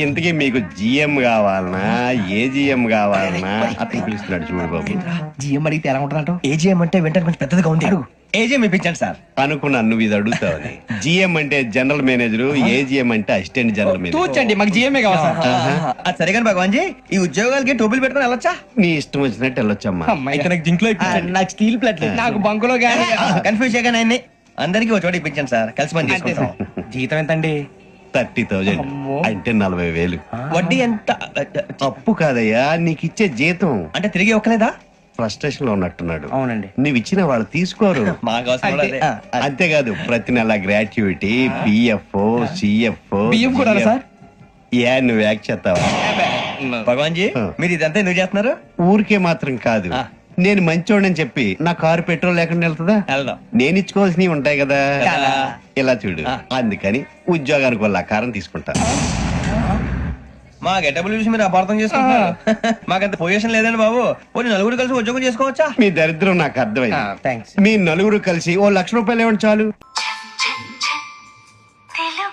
ఇంతకీ మీకు జిఎం కావాలనా ఏజిఎం కావాలనా అతను పిలుస్తున్నాడు చూడు బాబు. జిఎం అడిగితే ఎలా ఉంటుందంట? ఏజిఎం అంటే వెంటనే కొంచెం పెద్దదిగా ఉంది. అడుగు. ఏజిఎం ఇప్పించండి సార్. అనుకున్నాను నువ్వు ఇది అడుగుతావని. జిఎం అంటే జనరల్ మేనేజర్, ఏజిఎం అంటే అసిస్టెంట్ జనరల్ మేనేజర్. తూచండి, మాకు జిఎంఏ కావాలి సార్. అది సరే కానీ భగవాన్ జీ, ఈ ఉద్యోగాలకి టోబుల్ పెట్టుకుని వెళ్ళొచ్చా? నీ ఇష్టం వచ్చినట్టు వెళ్ళొచ్చమ్మా. నాకు జింక్ లో నాకు స్టీల్ ప్లేట్, నాకు బంకులో గానీ కన్ఫ్యూజ్ చేయగానే ఆయన్ని అందరికీ ఒక చోట ఇప్పించండి సార్, కలిసి పని చేసుకుంటాం. జీతం ఎంతండి? 30,000 అంటే 40,000. వడ్డీ ఎంత? అప్పు కాదయ్యా, నీకు ఇచ్చే జీతం. అంటే తిరిగి ఒక్కలేదా? ఫ్రస్ట్రేషన్ లో ఉన్నట్టున్నాడు. అవునండి. నువ్వు ఇచ్చిన వాళ్ళు తీసుకోరు. మాకు అవసరం కూడా అదే. అంతేకాదు ప్రతి నెల గ్రాట్యుటీ, పిఎఫ్, సిఎఫ్. బియ్యం కూడా సార్? ఏ నువ్వు యాక్ట్ చేస్తావా? భగవాన్ జీ, మీరు ఇదంతా ఎందుకు చేస్తున్నారు? ఊరికే మాత్రం కాదు, నేను మంచోడని చెప్పి నా కారు పెట్రోల్ లేకుండా వెళ్తుందా? వెళ్దాం. నేను ఇచ్చుకోవాల్సినవి ఉంటాయి కదా. కదా. ఇలా చూడు, అందుకని ఉద్యోగానికి వాళ్ళ ఆకారం తీసుకుంటా. మా గెటబుల్ చూసి మీరు అపార్థం చేసుకుంటున్నారు. మాకంత పొజిషన్ లేదండి బాబు. పోనీ నలుగురు కలిసి ఉద్యోగం చేసుకోవచ్చా? మీ దరిద్రం నాకు అర్థమైంది. థ్యాంక్స్. మీ నలుగురు కలిసి ఓ 1,00,000 రూపాయలు ఇవ్వండి చాలు. తెలుగు